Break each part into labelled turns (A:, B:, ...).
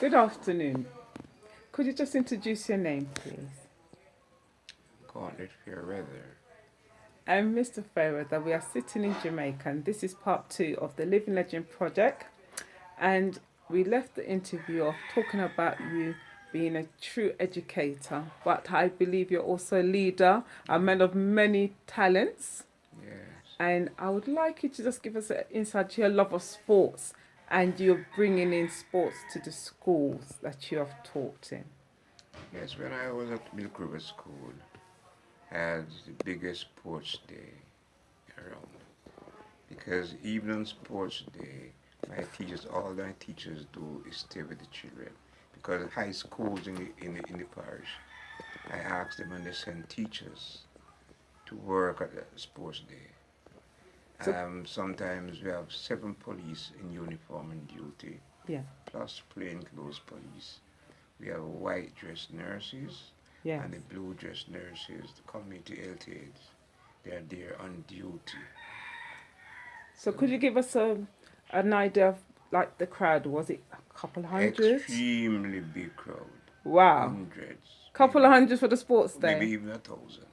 A: Good afternoon. Could you just introduce your name, please?
B: Gauntlet, Fairweather.
A: I'm Mr. Fairweather. We are sitting in Jamaica, and this is part two of the Living Legend project. And we left the interview off talking about you being a true educator, but I believe you're also a leader, a man of many talents.
B: Yes.
A: And I would like you to just give us an insight to your love of sports and you're bringing in sports to the schools that you have taught in.
B: Yes, when I was at Milk River School, I had the biggest sports day around. Because even on sports day, all my teachers do is stay with the children. Because high schools in the parish, I asked them and they send teachers to work at the sports day.
A: So,
B: Sometimes we have 7 police in uniform and duty,
A: yeah,
B: plus plainclothes police. We have white dress nurses
A: yes.
B: and the blue dress nurses, the community health aides. They are there on duty.
A: So could you give us an idea of like the crowd? Was it a couple hundred?
B: Extremely big crowd.
A: Wow.
B: Hundreds.
A: Couple of hundred for the sports
B: Maybe
A: day?
B: even 1,000.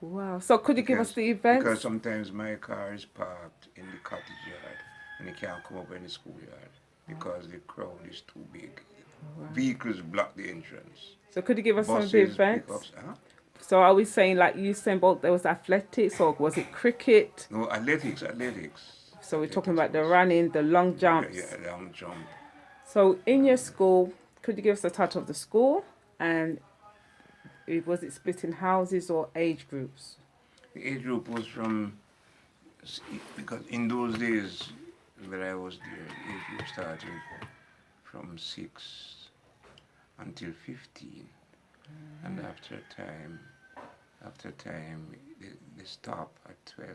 A: Wow. So could you give us the
B: Because
A: events?
B: sometimes my car is parked in the cottage yard and it can't come up in the schoolyard because the crowd is too big.
A: Wow.
B: Vehicles block the entrance.
A: So could you give us some of the
B: Buses,
A: events?
B: pickups, huh?
A: So are we saying like Usain Bolt, there was athletics or was it cricket?
B: No, athletics.
A: So we're talking
B: Athletics
A: about the
B: was-
A: running, the long jumps.
B: Yeah, long jump.
A: So in your school, could you give us the title of the school and was it split in houses or age groups?
B: The age group was because in those days when I was there, the age group started from 6 until 15. And after time, they stop at 12.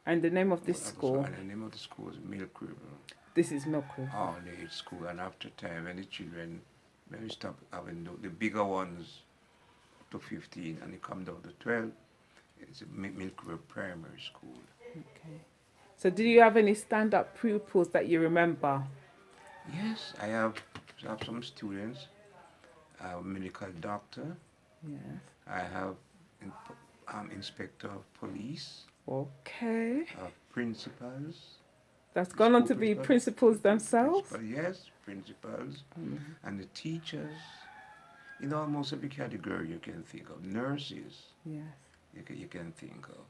A: And the name of this school?
B: And the name of the school is Milk River.
A: This is Milk River.
B: All age school. And after time, when we stop having the bigger ones to 15 and they come down to 12, it's a Milk River Primary School.
A: Okay. So do you have any stand-up pupils that you remember?
B: Yes, I have some students. I have a medical doctor.
A: Yes.
B: I have inspector of police.
A: Okay.
B: Principals.
A: That's gone on to
B: School
A: be
B: principals.
A: principals themselves?
B: Yes, principals.
A: Mhm.
B: And the teachers. In almost every category you can think of. Nurses,
A: Yes.
B: you can think of.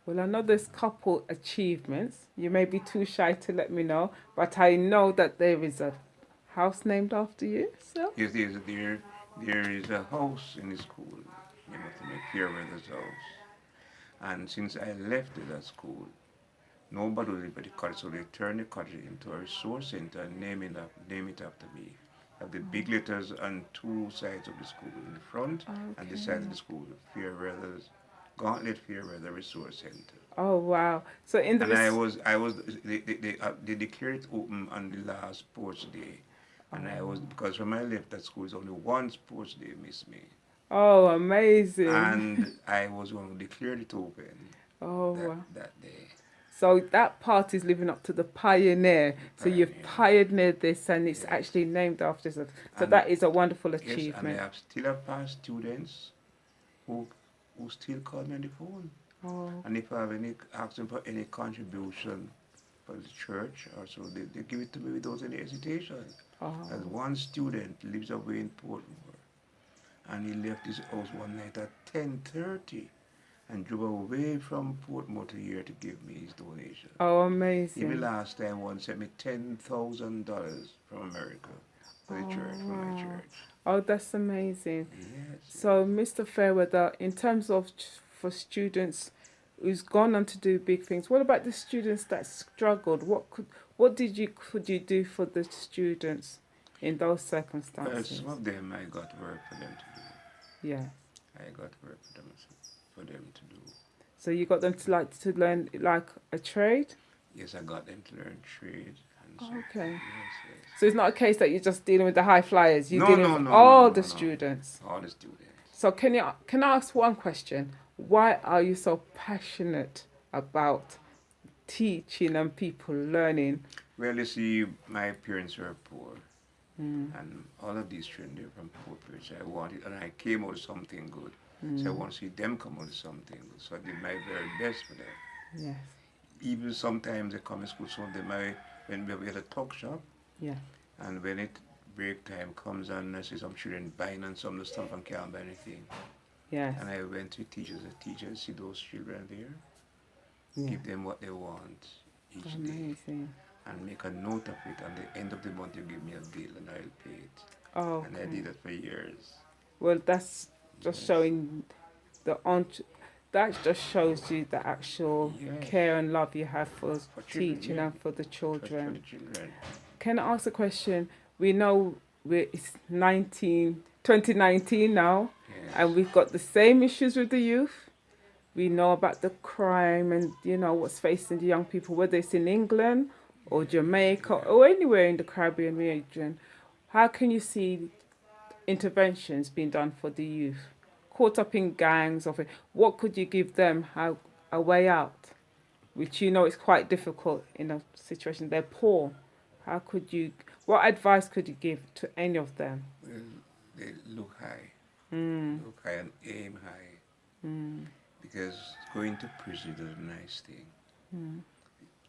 A: Well, I know there's couple achievements. You may be too shy to let me know, but I know that there is a house named after you, so?
B: Yes, there is a house in the school. You must make Fairweather's house. And since I left that school, nobody lived at the cottage, so they turned the cottage into a resource center and name it after me. Have the big letters on 2 sides of the school, in the front and the side of the school, Fairweather's Gauntlet Fairweather Resource Center.
A: Oh, wow. So in the...
B: They declared it open on the last sports day. And because when I left that school, it's only one sports day missed me.
A: Oh, amazing.
B: And I was one who declared it open
A: wow.
B: that day.
A: So that part is living up to the pioneer. So you've pioneered this and it's actually named after us. So that is a wonderful achievement.
B: Yes, and I still have past students who still call me on the phone.
A: Oh.
B: And if I have ask them for any contribution for the church, or so they give it to me without any hesitation.
A: Oh.
B: As one student lives away in Portmore, and he left his house one night at 10:30 and drove away from Portmore to here to give me his donation.
A: Oh, amazing.
B: Even last time one sent me $10,000 from America for the church, for my church.
A: Oh, that's amazing.
B: Yes.
A: So, Mr. Fairweather, in terms of for students who's gone on to do big things, what about the students that struggled? What could you do for the students in those circumstances?
B: Some of them I got work for them to do.
A: Yeah.
B: I got work for them to do.
A: So you got them to learn like a trade?
B: Yes, I got them to learn trade.
A: Okay.
B: Yes.
A: So it's not a case that you're just dealing with the high flyers. You're
B: No,
A: dealing
B: no,
A: with
B: no,
A: all
B: no,
A: the
B: no.
A: students.
B: All the students.
A: So can I ask one question? Why are you so passionate about teaching and people learning?
B: Well, you see, my parents were poor. And all of these children, they're from poor parents. I wanted, and I came out with something good. So I want to see them come out with something good. So I did my very best for them.
A: Yes.
B: Even sometimes they come to school, some of them when we had a talk shop,
A: Yeah.
B: and when it break time comes and I see some children buying and some of the stuff and can't buy anything.
A: Yes.
B: And I went to teachers, see those children there,
A: Yeah.
B: give them what they want each day,
A: Amazing.
B: and make a note of it. And at the end of the month, you give me a bill and I'll pay it.
A: Oh.
B: And I did that for years.
A: Well, that's just
B: Yes.
A: showing that just shows you the actual
B: Yes.
A: care and love you have for
B: children,
A: teaching
B: yeah.
A: and for the
B: For
A: children.
B: the children.
A: Can I ask a question? We know it's 2019 now,
B: Yes.
A: and we've got the same issues with the youth. We know about the crime and what's facing the young people, whether it's in England or Jamaica or anywhere in the Caribbean region. How can you see interventions being done for the youth caught up in gangs? What could you give them a way out, which is quite difficult in a situation? They're poor. What advice could you give to any of them?
B: Well, they look high.
A: Mm.
B: Look high and aim high.
A: Mm.
B: Because going to prison is a nice thing.
A: Mm.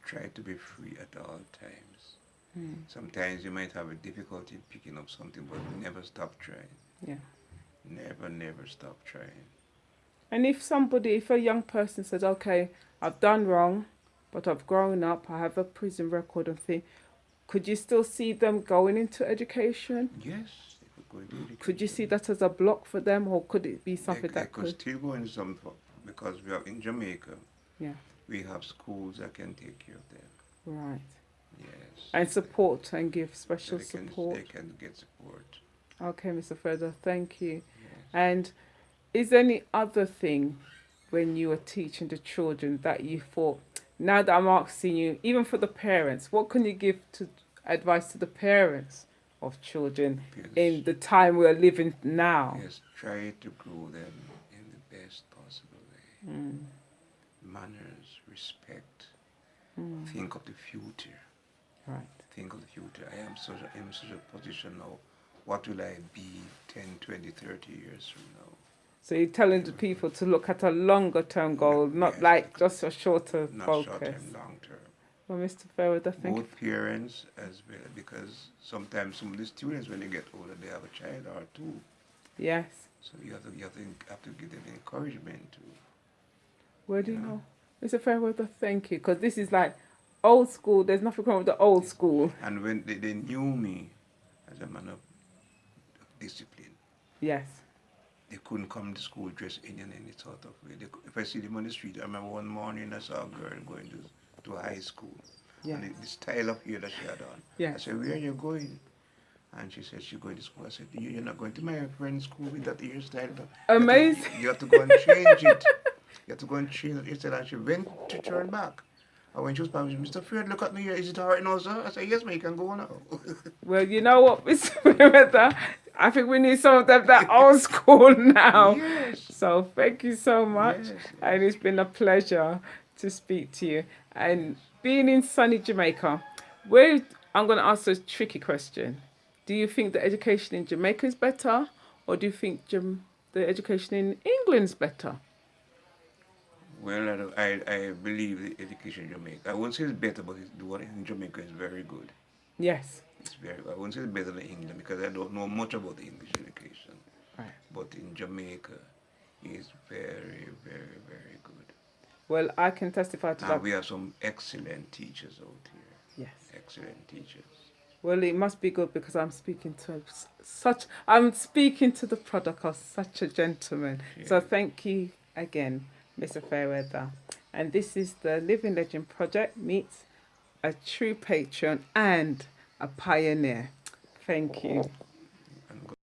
B: Try to be free at all times.
A: Mm.
B: Sometimes you might have a difficulty picking up something, but never stop trying.
A: Yeah.
B: Never stop trying.
A: And if a young person says, okay, I've done wrong, but I've grown up, I have a prison record and thing, could you still see them going into education?
B: Yes, they could go into education.
A: Could you see that as a block for them, or could it be something
B: they
A: that
B: could still go into some, because we are in Jamaica.
A: Yeah.
B: We have schools that can take care of them.
A: Right.
B: Yes.
A: And support and give special
B: They
A: support.
B: can get support.
A: Okay, Mr. Further, thank you.
B: Yes.
A: And is there any other thing when you were teaching the children that you thought, now that I'm asking you, even for the parents, what can you give to advice to the parents of children in the time we're living now?
B: Yes, try to grow them in the best possible way.
A: Mm.
B: Manners, respect.
A: Mm.
B: Think of the future.
A: Right.
B: Think of the future. I am in such a position now. What will I be 10, 20, 30 years from now?
A: So you're telling the people to look at a longer term goal, not
B: yes,
A: like just a shorter
B: not
A: focus.
B: short term, long term.
A: Well, Mr. Fairweather, thank you.
B: Both parents as well, because sometimes some of the students, when they get older, they have a child or two.
A: Yes.
B: So you have to give them encouragement too.
A: Where do you know? Mr. Fairweather, thank you. Because this is like old school. There's nothing wrong with the old school.
B: And when they knew me as a man of discipline,
A: Yes.
B: they couldn't come to school dressed in any sort of way. If I see them on the street, I remember one morning I saw a girl going to high school.
A: Yeah.
B: And the style of hair that she had on.
A: Yeah.
B: I said, where are you going? And she said, she's going to school. I said, you're not going to my friend's school with that hairstyle.
A: Amazing.
B: You have to go and change it. You have to go and change it. Instead, and she went to turn back. And when she was back, she said, Mr. Fred, look at me here. Is it all right now, sir? I said, yes, ma'am, you can go now.
A: Well, you know what, Mr. Fairweather? I think we need some of them that old school now.
B: Yes.
A: So thank you so much.
B: Yes.
A: And it's been a pleasure to speak to you. And being in sunny Jamaica, I'm going to ask a tricky question. Do you think the education in Jamaica is better, or do you think the education in England is better?
B: Well, I believe the education in Jamaica, I won't say it's better, but the one in Jamaica is very good.
A: Yes.
B: It's I won't say it's better than England because I don't know much about the English education.
A: Right.
B: But in Jamaica, it's very, very, very good.
A: Well, I can testify to
B: And
A: that.
B: we have some excellent teachers out here.
A: Yes.
B: Excellent teachers.
A: Well, it must be good because I'm speaking to the product of such a gentleman.
B: Yeah.
A: So thank you again, Mr. Fairweather. And this is the Living Legend Project meets a true patron and a pioneer. Thank you.